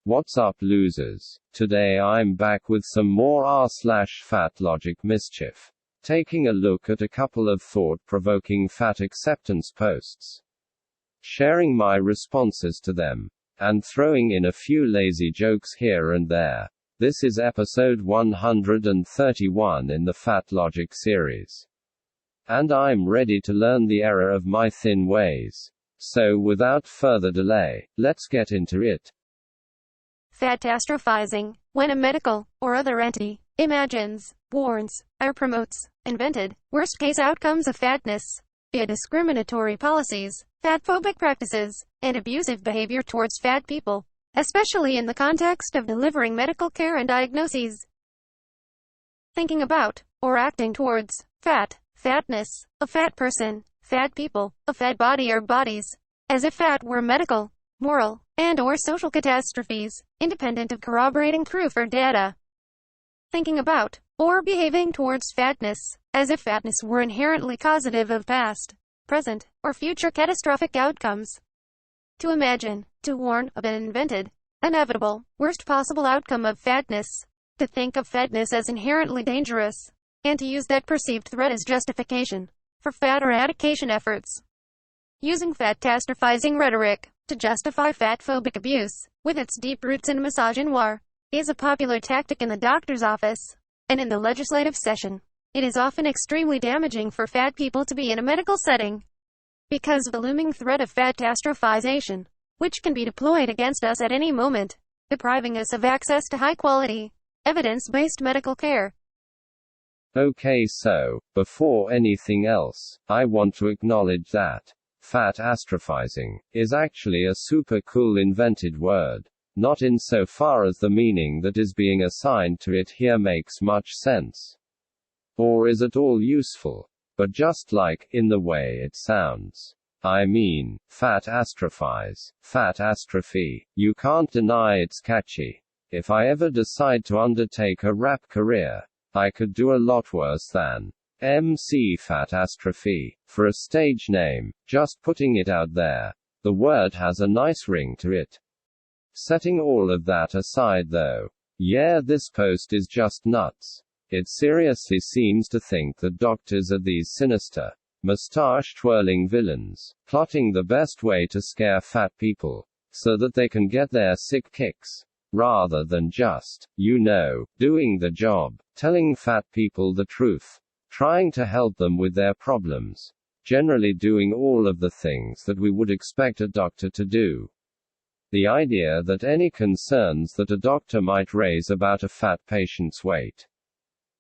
What's up, losers? Today I'm back with some more r/fatlogic mischief. Taking a look at a couple of thought-provoking fat acceptance posts. Sharing my responses to them. And throwing in a few lazy jokes here and there. This is episode 131 in the fatlogic series. And I'm ready to learn the error of my thin ways. So without further delay, let's get into it. Fatastrophizing, when a medical or other entity imagines, warns, or promotes invented, worst-case outcomes of fatness via discriminatory policies, fatphobic practices, and abusive behavior towards fat people, especially in the context of delivering medical care and diagnoses. Thinking about, or acting towards, fatness, a fat person, fat people, a fat body or bodies, as if fat were medical, moral, and/or social catastrophes, independent of corroborating proof or data. Thinking about, or behaving towards fatness, as if fatness were inherently causative of past, present, or future catastrophic outcomes. To imagine, to warn of an invented, inevitable, worst possible outcome of fatness. To think of fatness as inherently dangerous, and to use that perceived threat as justification for fat eradication efforts. Using fatastrophizing rhetoric to justify fatphobic abuse, with its deep roots in misogynoir, is a popular tactic in the doctor's office, and in the legislative session. It is often extremely damaging for fat people to be in a medical setting, because of the looming threat of fatastrophization, which can be deployed against us at any moment, depriving us of access to high-quality, evidence-based medical care. Okay, so, before anything else, I want to acknowledge that fatastrophizing is actually a super cool invented word. Not insofar as the meaning that is being assigned to it here makes much sense, or is at all useful, but just like, in the way it sounds. I mean, fatastrophise, fatastrophy, you can't deny it's catchy. If I ever decide to undertake a rap career, I could do a lot worse than MC Fatastrophe for a stage name, just putting it out there. The word has a nice ring to it. Setting all of that aside though, yeah, this post is just nuts. It seriously seems to think that doctors are these sinister, mustache-twirling villains, plotting the best way to scare fat people, so that they can get their sick kicks, rather than just, doing the job, telling fat people the truth, trying to help them with their problems, generally doing all of the things that we would expect a doctor to do. The idea that any concerns that a doctor might raise about a fat patient's weight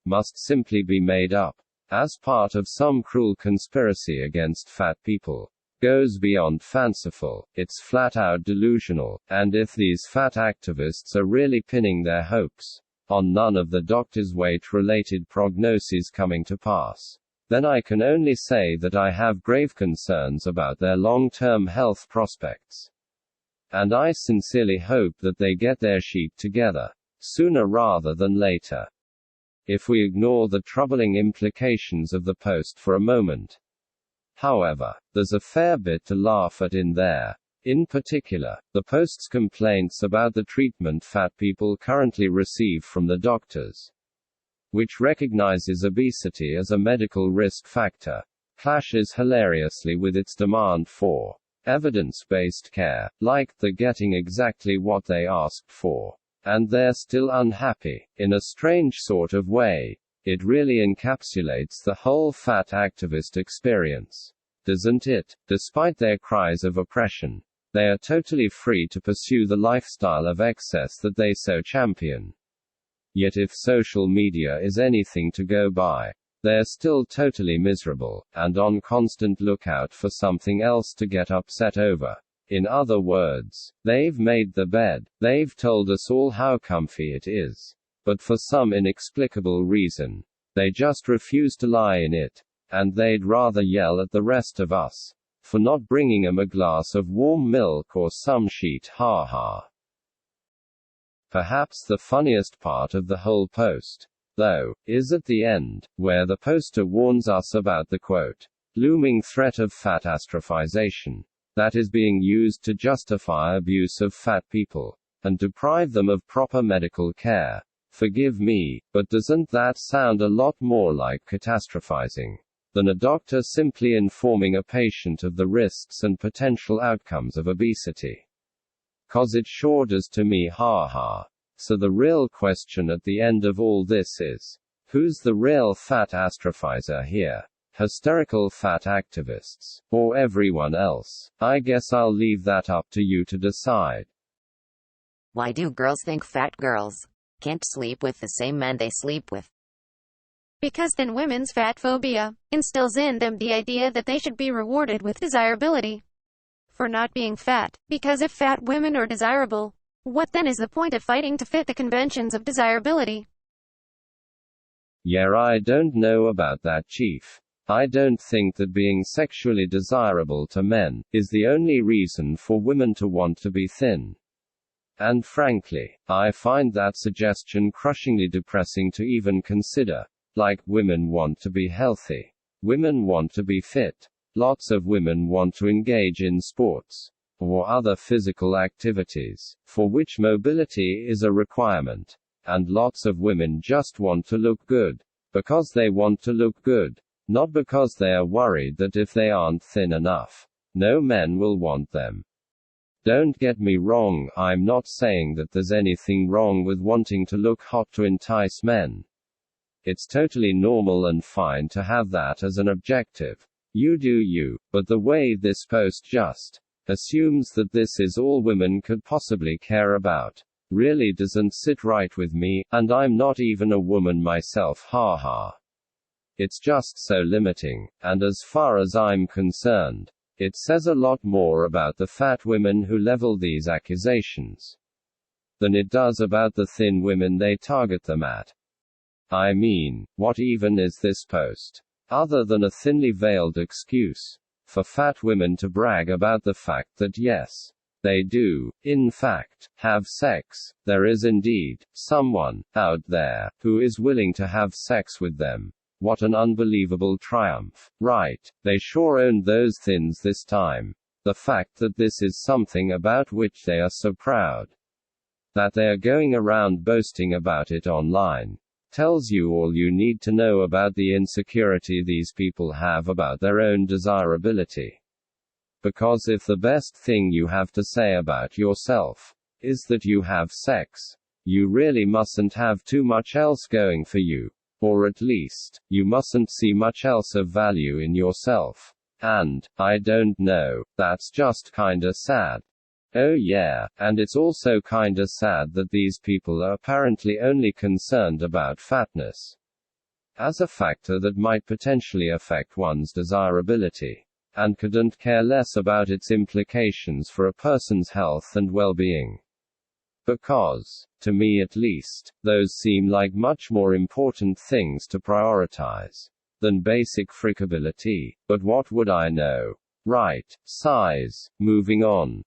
must simply be made up, as part of some cruel conspiracy against fat people, goes beyond fanciful, it's flat-out delusional, and if these fat activists are really pinning their hopes on none of the doctor's weight-related prognoses coming to pass, then I can only say that I have grave concerns about their long-term health prospects. And I sincerely hope that they get their sheet together, sooner rather than later. If we ignore the troubling implications of the post for a moment, however, there's a fair bit to laugh at in there. In particular, the post's complaints about the treatment fat people currently receive from the doctors, which recognizes obesity as a medical risk factor, clashes hilariously with its demand for evidence-based care, like they're getting exactly what they asked for, and they're still unhappy. In a strange sort of way, it really encapsulates the whole fat activist experience, doesn't it? Despite their cries of oppression, they are totally free to pursue the lifestyle of excess that they so champion. Yet if social media is anything to go by, they're still totally miserable, and on constant lookout for something else to get upset over. In other words, they've made the bed, they've told us all how comfy it is, but for some inexplicable reason, they just refuse to lie in it, and they'd rather yell at the rest of us for not bringing them a glass of warm milk or some shit, haha. Perhaps the funniest part of the whole post, though, is at the end, where the poster warns us about the quote, looming threat of fatastrophization that is being used to justify abuse of fat people. and deprive them of proper medical care. Forgive me, but doesn't that sound a lot more like catastrophizing than a doctor simply informing a patient of the risks and potential outcomes of obesity? 'Cause it sure does to me, haha. So the real question at the end of all this is, who's the real fatastrophizer here? Hysterical fat activists, or everyone else? I guess I'll leave that up to you to decide. Why do girls think fat girls can't sleep with the same men they sleep with? Because then women's fat phobia instills in them the idea that they should be rewarded with desirability for not being fat. Because if fat women are desirable, what then is the point of fighting to fit the conventions of desirability? Yeah, I don't know about that, Chief. I don't think that being sexually desirable to men is the only reason for women to want to be thin. And frankly, I find that suggestion crushingly depressing to even consider. Like, women want to be healthy. Women want to be fit. Lots of women want to engage in sports or other physical activities for which mobility is a requirement. And lots of women just want to look good because they want to look good, not because they are worried that if they aren't thin enough, no men will want them. Don't get me wrong, I'm not saying that there's anything wrong with wanting to look hot to entice men. It's totally normal and fine to have that as an objective. You do you, but the way this post just assumes that this is all women could possibly care about really doesn't sit right with me, and I'm not even a woman myself, haha. It's just so limiting, and as far as I'm concerned, it says a lot more about the fat women who level these accusations than it does about the thin women they target them at. I mean, what even is this post? Other than a thinly veiled excuse for fat women to brag about the fact that yes, they do, in fact, have sex. There is indeed someone out there who is willing to have sex with them. What an unbelievable triumph. Right, they sure owned those thins this time. The fact that this is something about which they are so proud that they are going around boasting about it online tells you all you need to know about the insecurity these people have about their own desirability. Because if the best thing you have to say about yourself is that you have sex, you really mustn't have too much else going for you. Or at least, you mustn't see much else of value in yourself. And, I don't know, that's just kinda sad. Oh yeah, and it's also kinda sad that these people are apparently only concerned about fatness as a factor that might potentially affect one's desirability, and couldn't care less about its implications for a person's health and well-being. Because, to me at least, those seem like much more important things to prioritize than basic frickability. But what would I know? Right, size. Moving on.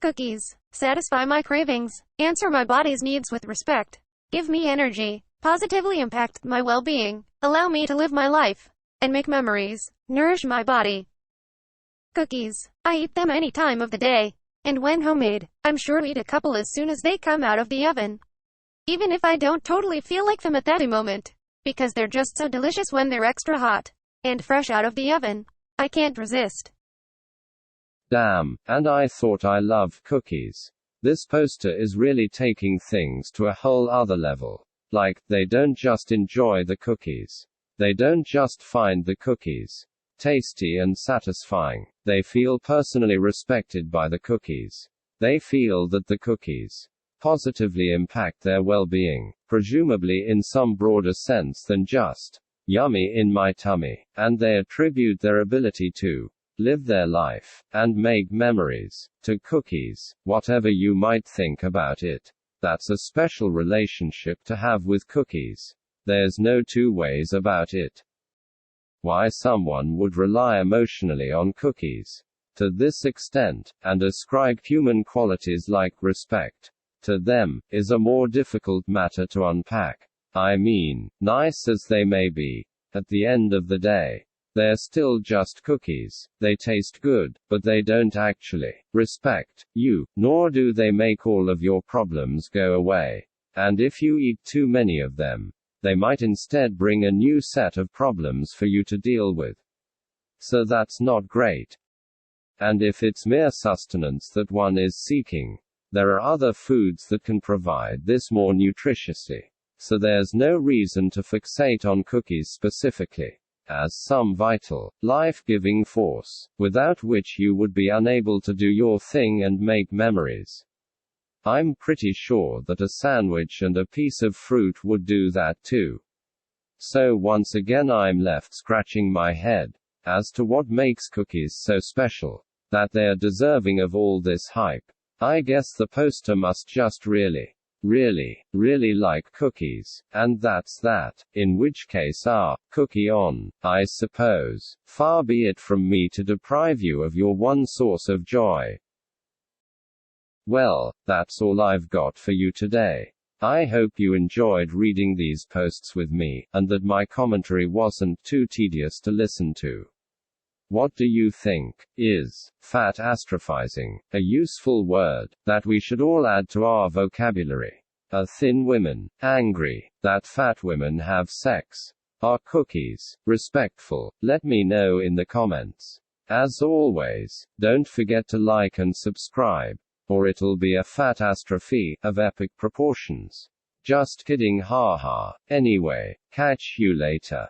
Cookies satisfy my cravings, answer my body's needs with respect, give me energy, positively impact my well-being, allow me to live my life, and make memories, nourish my body. Cookies. I eat them any time of the day. And when homemade, I'm sure to eat a couple as soon as they come out of the oven. Even if I don't totally feel like them at that moment. Because they're just so delicious when they're extra hot and fresh out of the oven. I can't resist. Damn, and I thought I loved cookies. This poster is really taking things to a whole other level. Like, they don't just enjoy the cookies. They don't just find the cookies tasty and satisfying. They feel personally respected by the cookies. They feel that the cookies positively impact their well-being, presumably in some broader sense than just yummy in my tummy, and they attribute their ability to live their life and make memories to cookies. Whatever you might think about it, that's a special relationship to have with cookies. There's no two ways about it. Why someone would rely emotionally on cookies to this extent, and ascribe human qualities like respect to them, is a more difficult matter to unpack. I mean, nice as they may be, at the end of the day, They're still just cookies. They taste good, but they don't actually respect you, nor do they make all of your problems go away. And if you eat too many of them, they might instead bring a new set of problems for you to deal with. So that's not great. And if it's mere sustenance that one is seeking, there are other foods that can provide this more nutritiously. So there's no reason to fixate on cookies specifically, as some vital, life-giving force, without which you would be unable to do your thing and make memories. I'm pretty sure that a sandwich and a piece of fruit would do that too. So once again I'm left scratching my head as to what makes cookies so special, that they're deserving of all this hype. I guess the poster must just really like cookies, and that's that, in which case cookie on, I suppose. Far be it from me to deprive you of your one source of joy. Well, that's all I've got for you today. I hope you enjoyed reading these posts with me, and that my commentary wasn't too tedious to listen to. What do you think? Is fatastrophizing a useful word that we should all add to our vocabulary? Are thin women angry that fat women have sex? Are cookies respectful? Let me know in the comments. As always, don't forget to like and subscribe, or it'll be a fatastrophe of epic proportions. Just kidding, haha. Anyway, catch you later.